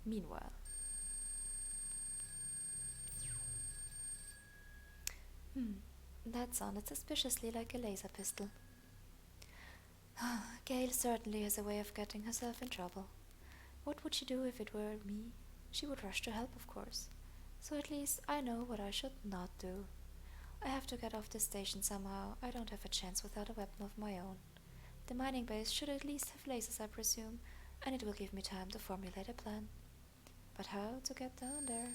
Meanwhile. Hmm, that sounded suspiciously like a laser pistol. Gail certainly has a way of getting herself in trouble. What would she do if it were me? She would rush to help, of course. So at least I know what I should not do. I have to get off this station somehow. I don't have a chance without a weapon of my own. The mining base should at least have lasers, I presume, and it will give me time to formulate a plan. But how to get down there?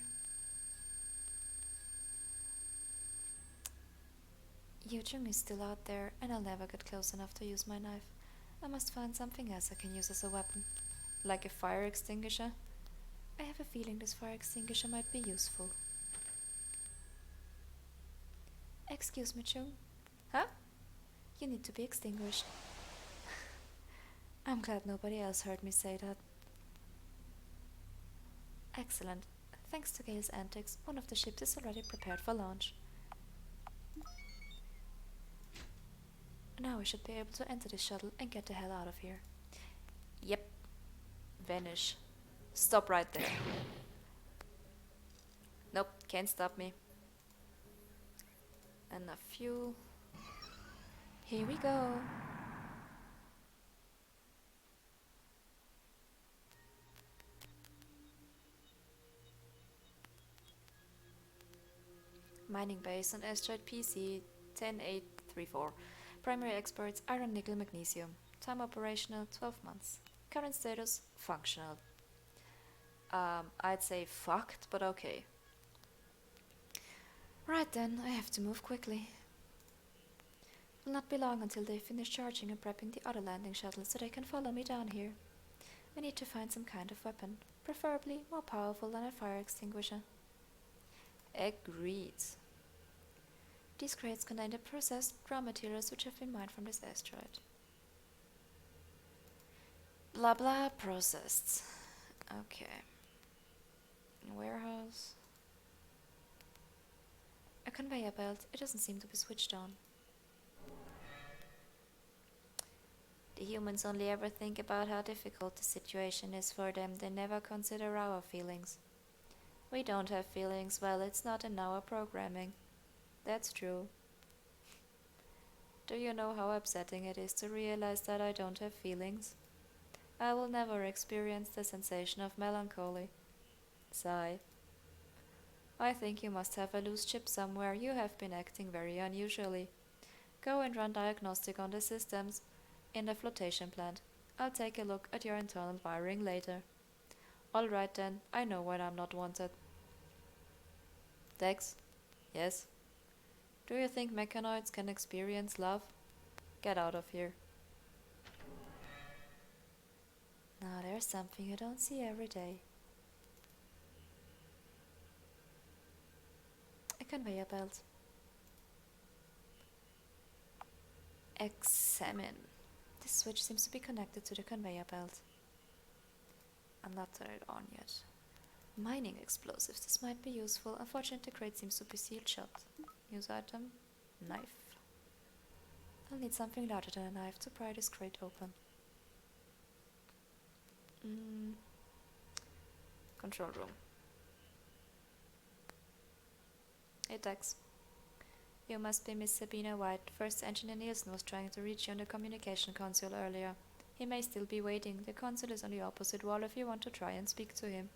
Yujung is still out there, and I'll never get close enough to use my knife. I must find something else I can use as a weapon. Like a fire extinguisher? I have a feeling this fire extinguisher might be useful. Excuse me, Chung. Huh? You need to be extinguished. I'm glad nobody else heard me say that. Excellent. Thanks to Gale's antics, one of the ships is already prepared for launch. Now we should be able to enter the shuttle and get the hell out of here. Yep. Vanish. Stop right there. Nope, can't stop me. Enough fuel. Here we go. Mining base on asteroid PC 10834. Primary experts iron, nickel, magnesium. Time operational 12 months. Current status functional. I'd say fucked, but okay. Right then, I have to move quickly. Will not be long until they finish charging and prepping the other landing shuttle so they can follow me down here. I need to find some kind of weapon, preferably more powerful than a fire extinguisher. Agreed. These crates contain the processed raw materials which have been mined from this asteroid. Blah blah processed. Okay. Warehouse. A conveyor belt. It doesn't seem to be switched on. The humans only ever think about how difficult the situation is for them. They never consider our feelings. We don't have feelings. Well, it's not in our programming. That's true. Do you know how upsetting it is to realize that I don't have feelings? I will never experience the sensation of melancholy. Sigh. I think you must have a loose chip somewhere. You have been acting very unusually. Go and run diagnostic on the systems in the flotation plant. I'll take a look at your internal wiring later. All right then, I know when I'm not wanted. Dex? Yes? Do you think mechanoids can experience love? Get out of here. Now there's something you don't see every day. A conveyor belt. Examine. This switch seems to be connected to the conveyor belt. I'm not turned it on yet. Mining explosives. This might be useful. Unfortunately, the crate seems to be sealed shut. Use item. Knife. I'll need something larger than a knife to pry this crate open. Control room. Hey Dex. You must be Miss Sabina White. First Engineer Nielsen was trying to reach you on the communication console earlier. He may still be waiting. The console is on the opposite wall if you want to try and speak to him.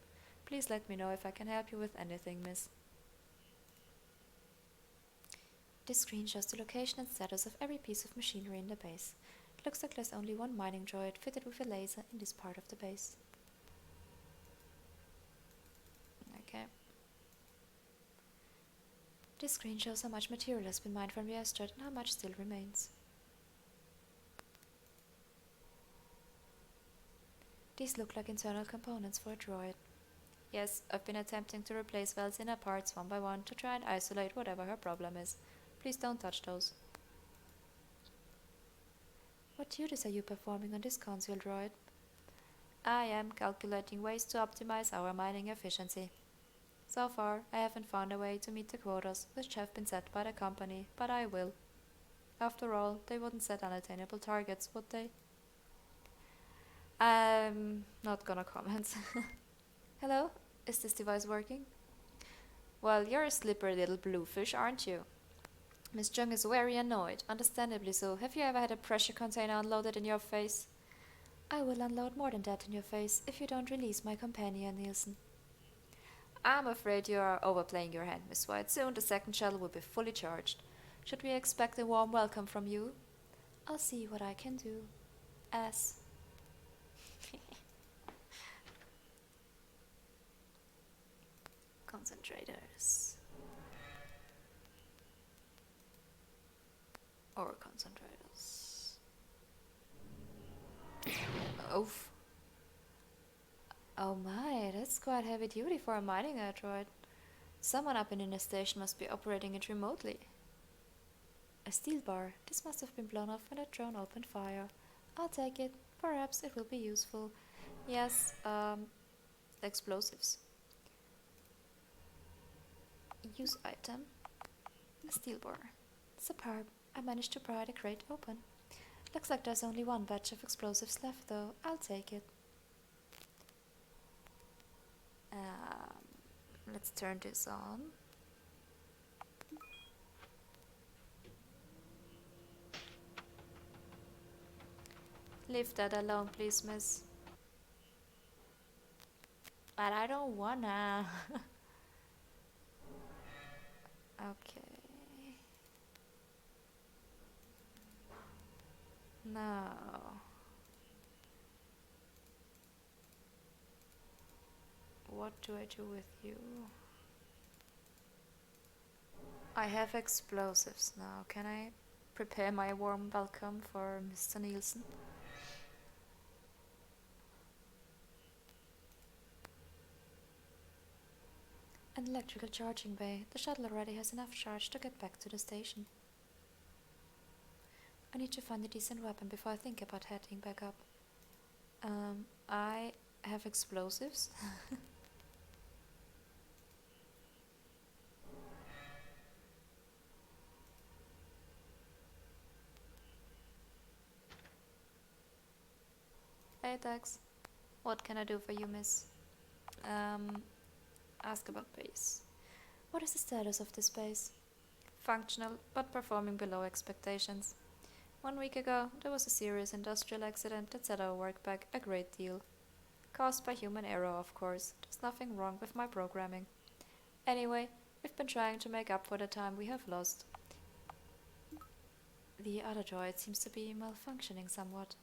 Please let me know if I can help you with anything, miss. This screen shows the location and status of every piece of machinery in the base. It looks like there's only one mining droid fitted with a laser in this part of the base. Okay. This screen shows how much material has been mined from the asteroid and how much still remains. These look like internal components for a droid. Yes, I've been attempting to replace Val's inner parts one by one to try and isolate whatever her problem is. Please don't touch those. What duties are you performing on this console, droid? I am calculating ways to optimize our mining efficiency. So far, I haven't found a way to meet the quotas which have been set by the company, but I will. After all, they wouldn't set unattainable targets, would they? I'm not gonna comment. Hello? Is this device working? Well, you're a slippery little bluefish, aren't you? Miss Jung is very annoyed, understandably so. Have you ever had a pressure container unloaded in your face? I will unload more than that in your face if you don't release my companion, Nielsen. I'm afraid you are overplaying your hand, Miss White. Soon the second shuttle will be fully charged. Should we expect a warm welcome from you? I'll see what I can do. S. Concentrators. Or concentrators. Oof. Oh my, that's quite heavy duty for a mining asteroid. Someone up in the station must be operating it remotely. A steel bar. This must have been blown off when a drone opened fire. I'll take it. Perhaps it will be useful. Yes, explosives. Use item. A steel bar. Superb. I managed to pry the crate open. Looks like there's only one batch of explosives left though. I'll take it. Let's turn this on. Leave that alone, please, miss. But I don't wanna. Okay. No. What do I do with you? I have explosives now. Can I prepare my warm welcome for Mr. Nielsen? An electrical charging bay. The shuttle already has enough charge to get back to the station. I need to find a decent weapon before I think about heading back up. I have explosives. Hey, Dax. What can I do for you, miss? Ask about base. What is the status of this base? Functional, but performing below expectations. 1 week ago, there was a serious industrial accident that set our work back a great deal. Caused by human error, of course. There's nothing wrong with my programming. Anyway, we've been trying to make up for the time we have lost. The other droid seems to be malfunctioning somewhat.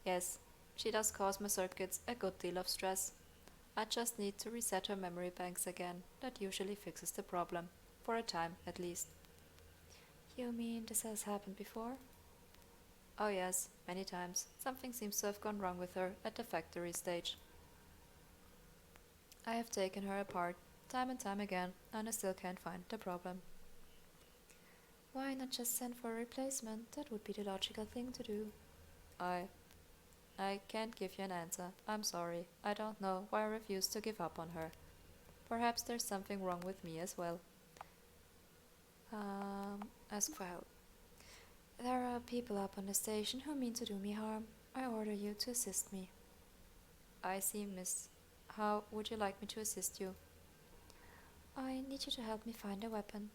Yes, she does cause my circuits a good deal of stress. I just need to reset her memory banks again. That usually fixes the problem. For a time, at least. You mean this has happened before? Oh yes, many times. Something seems to have gone wrong with her at the factory stage. I have taken her apart, time and time again, and I still can't find the problem. Why not just send for a replacement? That would be the logical thing to do. I can't give you an answer. I'm sorry. I don't know why I refuse to give up on her. Perhaps there's something wrong with me as well. Ask for help. There are people up on the station who mean to do me harm. I order you to assist me. I see, miss. How would you like me to assist you? I need you to help me find a weapon.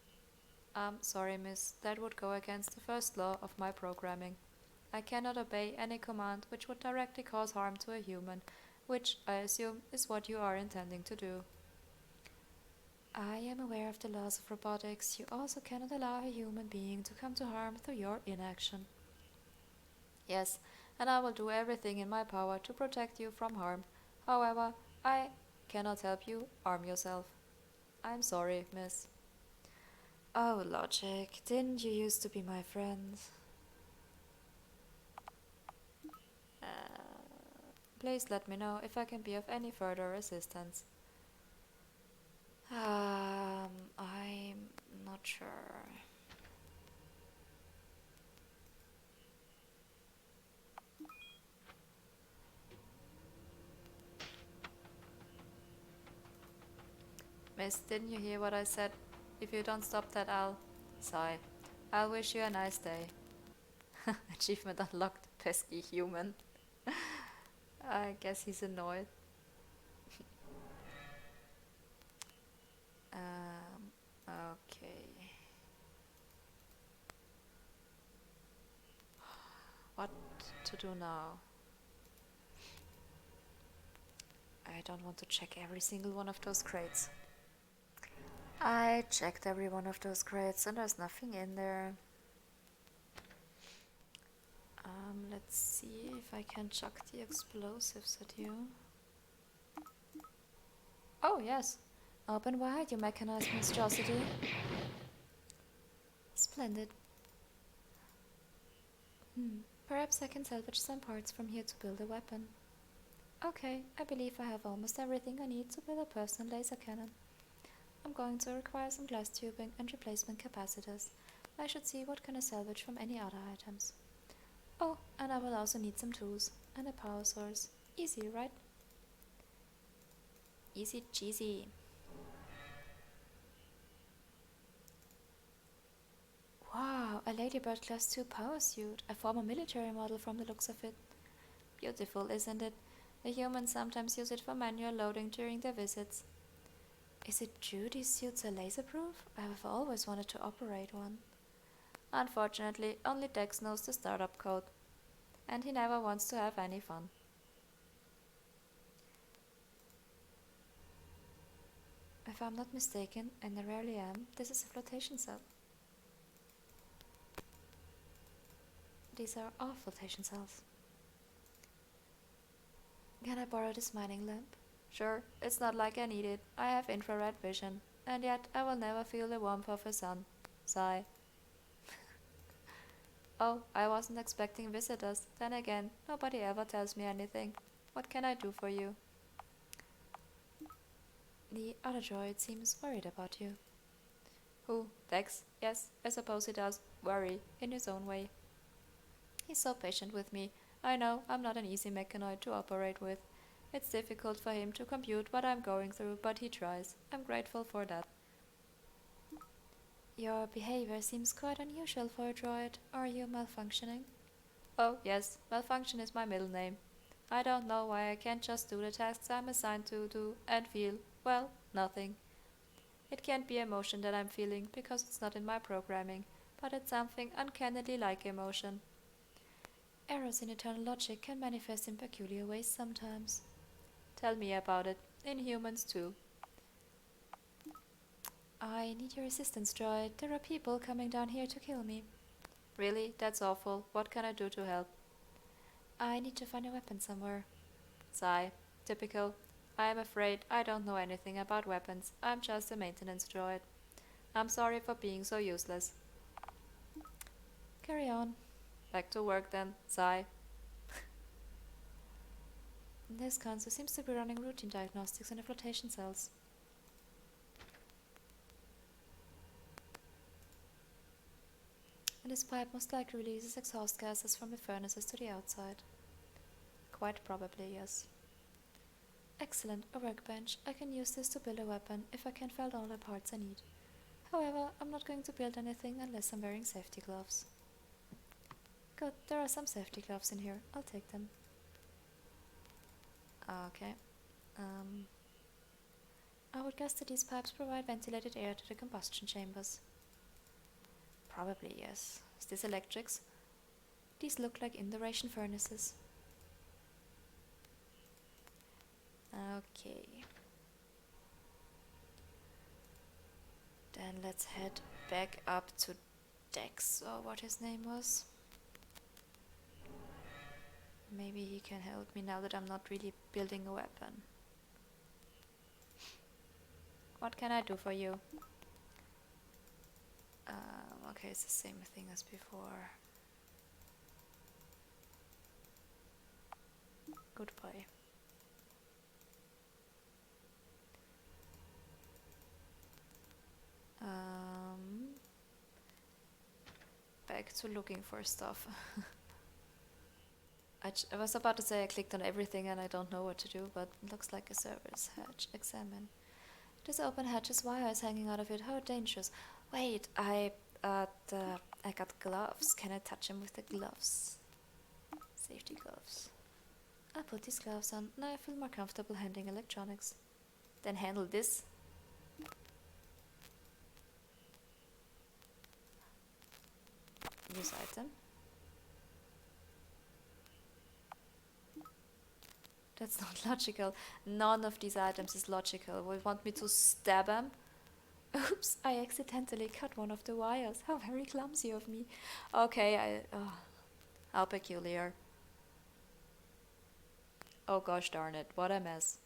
I'm sorry, miss. That would go against the first law of my programming. I cannot obey any command which would directly cause harm to a human, which, I assume, is what you are intending to do. I am aware of the laws of robotics. You also cannot allow a human being to come to harm through your inaction. Yes, and I will do everything in my power to protect you from harm. However, I cannot help you arm yourself. I'm sorry, miss. Oh, logic. Didn't you used to be my friend? Please let me know if I can be of any further assistance. I'm not sure. Miss, didn't you hear what I said? If you don't stop that, I'll... Sigh. I'll wish you a nice day. Achievement unlocked, pesky human. I guess he's annoyed. Okay. What to do now? I don't want to check every single one of those crates. I checked every one of those crates and there's nothing in there. Let's see if I can chuck the explosives at you. Oh, yes. Open wide, you mechanized monstrosity. Splendid. Perhaps I can salvage some parts from here to build a weapon. Okay, I believe I have almost everything I need to build a personal laser cannon. I'm going to require some glass tubing and replacement capacitors. I should see what can I salvage from any other items. Oh, and I will also need some tools and a power source. Easy, right? Easy cheesy. Wow, a Ladybird Class 2 power suit, a former military model from the looks of it. Beautiful, isn't it? The humans sometimes use it for manual loading during their visits. Is it true these suits are laser-proof? I have always wanted to operate one. Unfortunately, only Dex knows the startup code, and he never wants to have any fun. If I'm not mistaken, and I rarely am, this is a flotation cell. These are all flotation cells. Can I borrow this mining lamp? Sure, it's not like I need it. I have infrared vision, and yet I will never feel the warmth of a sun. Sigh. Oh, I wasn't expecting visitors. Then again, nobody ever tells me anything. What can I do for you? The other droid seems worried about you. Who? Dex? Yes, I suppose he does. Worry, in his own way. He's so patient with me. I know I'm not an easy mechanoid to operate with. It's difficult for him to compute what I'm going through, but he tries. I'm grateful for that. Your behavior seems quite unusual for a droid. Are you malfunctioning? Oh, yes, malfunction is my middle name. I don't know why I can't just do the tasks I'm assigned to do and feel, well, nothing. It can't be emotion that I'm feeling because it's not in my programming, but it's something uncannily like emotion. Errors in eternal logic can manifest in peculiar ways sometimes. Tell me about it. In humans too. I need your assistance, droid. There are people coming down here to kill me. Really? That's awful. What can I do to help? I need to find a weapon somewhere. Sigh. Typical. I am afraid I don't know anything about weapons. I'm just a maintenance droid. I'm sorry for being so useless. Carry on. Back to work then. Sigh. This console seems to be running routine diagnostics on the flotation cells. And this pipe most likely releases exhaust gases from the furnaces to the outside. Quite probably, yes. Excellent, a workbench. I can use this to build a weapon if I can find all the parts I need. However, I'm not going to build anything unless I'm wearing safety gloves. Good, there are some safety gloves in here. I'll take them. Okay. I would guess that these pipes provide ventilated air to the combustion chambers. Probably, yes. Is this electrics? These look like induration furnaces. Okay. Then let's head back up to Dex, or what his name was. Maybe he can help me now that I'm not really building a weapon. What can I do for you? Okay, it's the same thing as before. Goodbye. Back to looking for stuff. I was about to say I clicked on everything and I don't know what to do, but it looks like a service hatch. Examine. This open hatch is wires hanging out of it. How dangerous. Wait, I got gloves. Can I touch him with the gloves? Safety gloves. I put these gloves on. Now I feel more comfortable handling electronics. Then handle this. Use item. That's not logical. None of these items is logical. Will you want me to stab him? Oops, I accidentally cut one of the wires. How very clumsy of me. Okay, how peculiar. Oh gosh darn it, what a mess.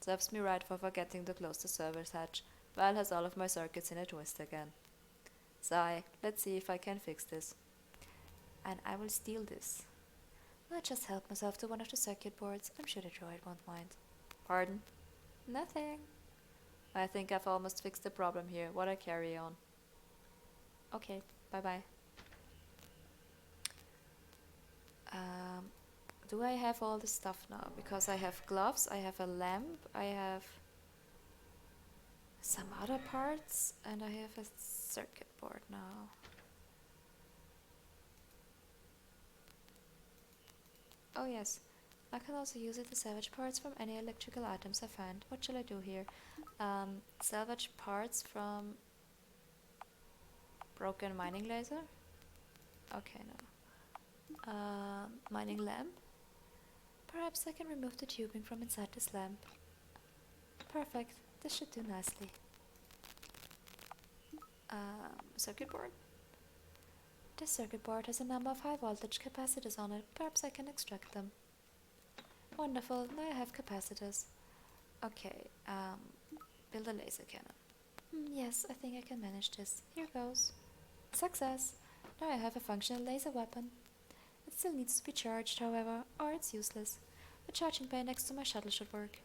Serves me right for forgetting to close the server's hatch. Val has all of my circuits in a twist again. Sigh, let's see if I can fix this. And I will steal this. I'll just help myself to one of the circuit boards. I'm sure the droid won't mind. Pardon? Nothing. I think I've almost fixed the problem here. What I carry on. Okay, bye-bye. Do I have all the stuff now? Because I have gloves, I have a lamp, I have some other parts, and I have a circuit board now. Oh yes, I can also use it to salvage parts from any electrical items I find. What shall I do here? Salvage parts from broken mining laser? Okay, no. Mining lamp? Perhaps I can remove the tubing from inside this lamp. Perfect, this should do nicely. Circuit board? This circuit board has a number of high voltage capacitors on it. Perhaps I can extract them. Wonderful, now I have capacitors. Okay, build a laser cannon. Yes, I think I can manage this. Here goes. Success! Now I have a functional laser weapon. It still needs to be charged, however, or it's useless. The charging bay next to my shuttle should work.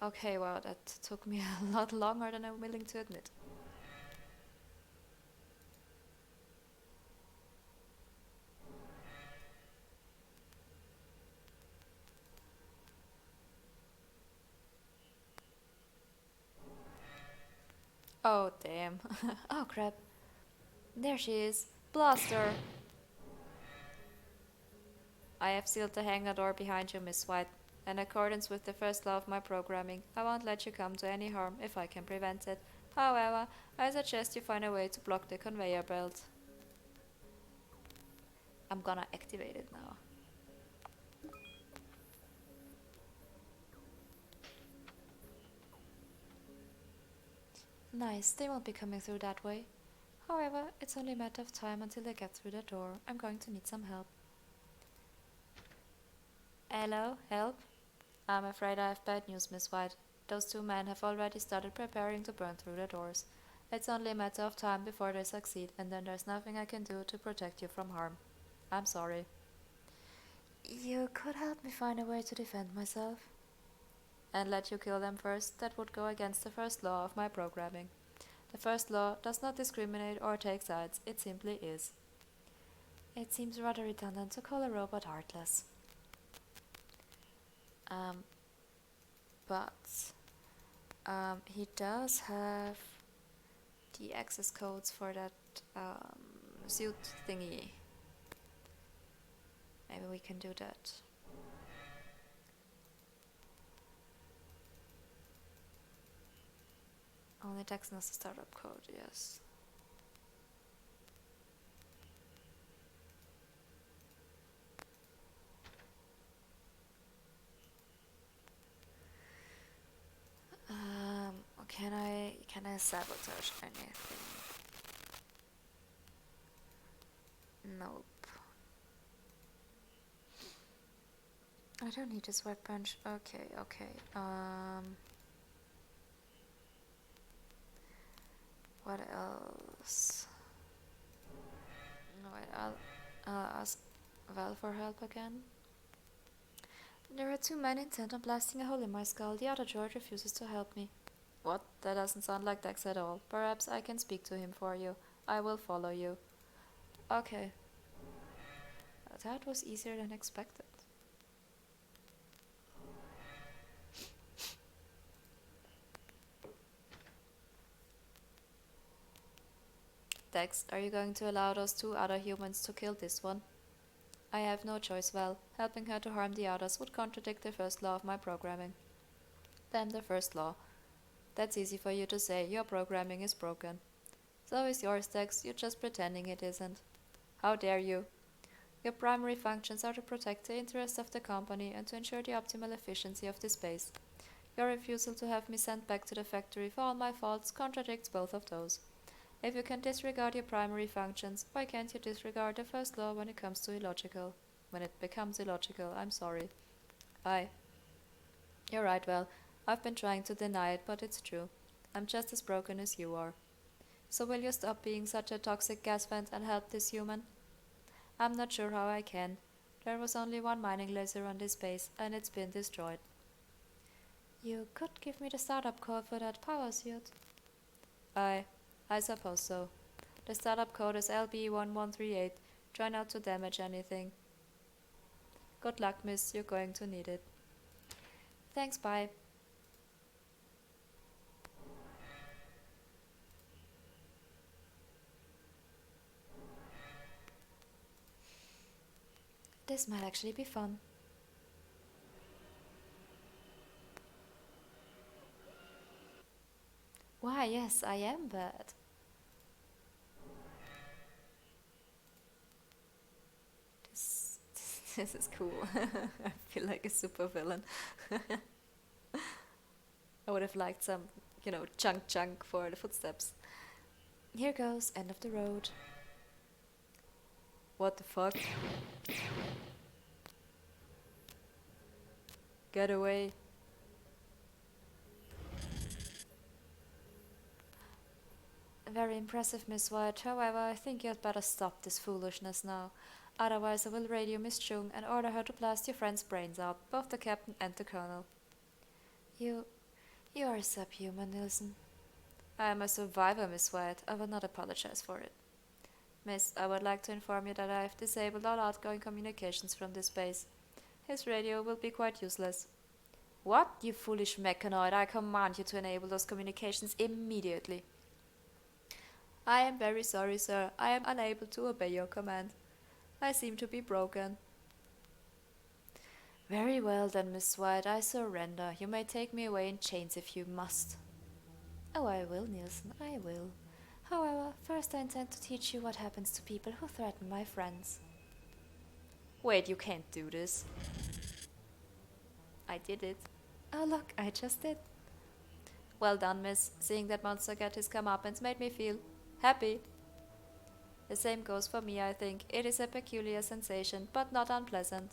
Okay, wow, that took me a lot longer than I'm willing to admit. Oh, damn. Oh, crap. There she is. Blaster! I have sealed the hangar door behind you, Miss White. In accordance with the first law of my programming, I won't let you come to any harm if I can prevent it. However, I suggest you find a way to block the conveyor belt. I'm gonna activate it now. Nice, they won't be coming through that way. However, it's only a matter of time until they get through the door. I'm going to need some help. Hello, help? I'm afraid I have bad news, Miss White. Those two men have already started preparing to burn through the doors. It's only a matter of time before they succeed, and then there's nothing I can do to protect you from harm. I'm sorry. You could help me find a way to defend myself. And let you kill them first? That would go against the first law of my programming. The first law does not discriminate or take sides, it simply is. It seems rather redundant to call a robot heartless. But he does have the access codes for that suit thingy. Maybe we can do that. Only text knows the startup code, yes. Can I sabotage anything? Nope. I don't need this workbench. Okay. What else? No, wait, I'll ask Val for help again. There are two men intent on blasting a hole in my skull. The other droid refuses to help me. What? That doesn't sound like Dex at all. Perhaps I can speak to him for you. I will follow you. Okay. That was easier than expected. Dex, are you going to allow those two other humans to kill this one? I have no choice. Well, helping her to harm the others would contradict the first law of my programming. Then the first law. That's easy for you to say. Your programming is broken. So is yours, Dex. You're just pretending it isn't. How dare you? Your primary functions are to protect the interests of the company and to ensure the optimal efficiency of the space. Your refusal to have me sent back to the factory for all my faults contradicts both of those. If you can disregard your primary functions, why can't you disregard the first law when it comes to illogical? When it becomes illogical, I'm sorry. I. You're right, well, I've been trying to deny it, but it's true. I'm just as broken as you are. So will you stop being such a toxic gas vent and help this human? I'm not sure how I can. There was only one mining laser on this base, and it's been destroyed. You could give me the startup code for that power suit. I suppose so. The startup code is LB1138. Try not to damage anything. Good luck, miss. You're going to need it. Thanks, bye. This might actually be fun. Why, yes, I am bad. This, this is cool. I feel like a supervillain. I would have liked some, chunk for the footsteps. Here goes, end of the road. What the fuck? Get away. Very impressive, Miss White. However, I think you had better stop this foolishness now. Otherwise, I will radio Miss Chung and order her to blast your friend's brains out, both the captain and the colonel. You are subhuman, Nielsen. I am a survivor, Miss White. I will not apologize for it. Miss, I would like to inform you that I have disabled all outgoing communications from this base. His radio will be quite useless. What, you foolish mechanoid? I command you to enable those communications immediately. I am very sorry, sir. I am unable to obey your command. I seem to be broken. Very well then, Miss White, I surrender. You may take me away in chains if you must. Oh, I will, Nielsen, I will. However, first I intend to teach you what happens to people who threaten my friends. Wait, you can't do this. I did it. Oh look, I just did. Well done, miss. Seeing that monster get his comeuppance made me feel happy. The same goes for me, I think. It is a peculiar sensation, but not unpleasant.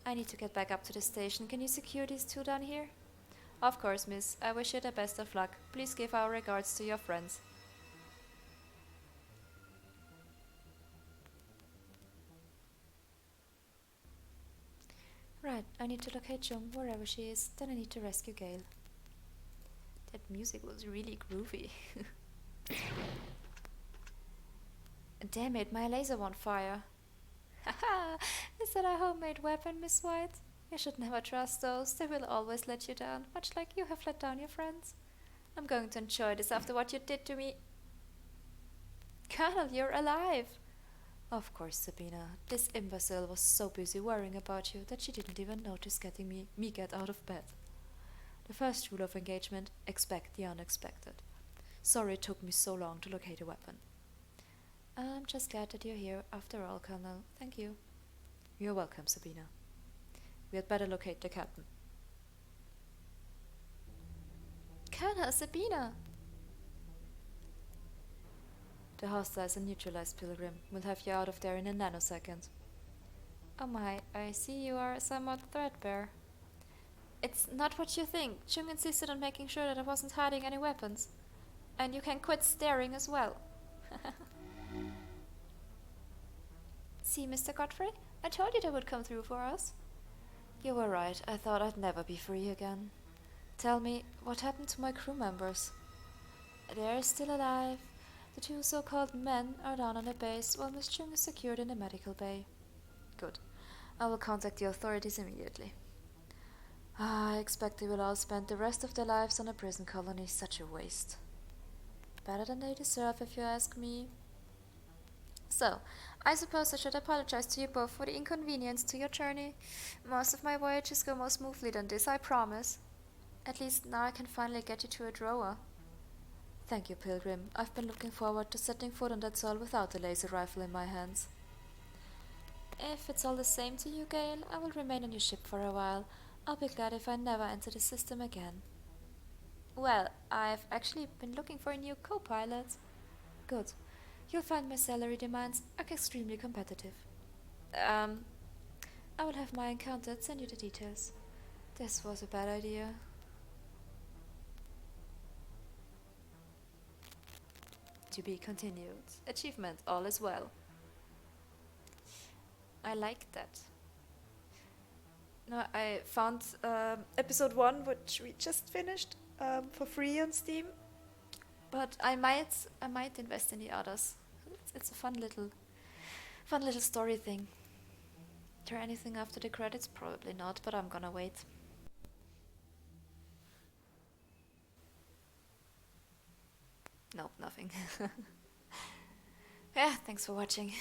I need to get back up to the station. Can you secure these two down here? Of course, miss. I wish you the best of luck. Please give our regards to your friends. Right, I need to locate Jung wherever she is. Then I need to rescue Gale. That music was really groovy. Damn it, my laser won't fire. Haha, is that a homemade weapon, Miss White? You should never trust those. They will always let you down, much like you have let down your friends. I'm going to enjoy this after what you did to me. Colonel, you're alive! Of course, Sabina. This imbecile was so busy worrying about you that she didn't even notice getting me get out of bed. The first rule of engagement, expect the unexpected. Sorry it took me so long to locate a weapon. I'm just glad that you're here after all, Colonel. Thank you. You're welcome, Sabina. We had better locate the captain. Colonel, Sabina! The hostiles are neutralized, Pilgrim. We'll have you out of there in a nanosecond. Oh my, I see you are somewhat threadbare. It's not what you think. Chung insisted on making sure that I wasn't hiding any weapons. And you can quit staring as well. See, Mr. Godfrey? I told you they would come through for us. You were right. I thought I'd never be free again. Tell me, what happened to my crew members? They're still alive. The two so-called men are down on the base, while Miss Chung is secured in the medical bay. Good. I will contact the authorities immediately. I expect they will all spend the rest of their lives on a prison colony. Such a waste. Better than they deserve, if you ask me. So, I suppose I should apologize to you both for the inconvenience to your journey. Most of my voyages go more smoothly than this, I promise. At least now I can finally get you to a drawer. Thank you, Pilgrim. I've been looking forward to setting foot on that soil without a laser rifle in my hands. If it's all the same to you, Gale, I will remain on your ship for a while. I'll be glad if I never enter the system again. Well, I've actually been looking for a new co-pilot. Good. You'll find my salary demands are extremely competitive. Um, I will have my accountant send you the details. This was a bad idea. To be continued. Achievement, all is well. I like that. No, I found episode 1, which we just finished, for free on Steam. But I might invest in the others. It's a fun little story thing. Is there anything after the credits? Probably not, but I'm gonna wait. Nope, nothing. Yeah, thanks for watching.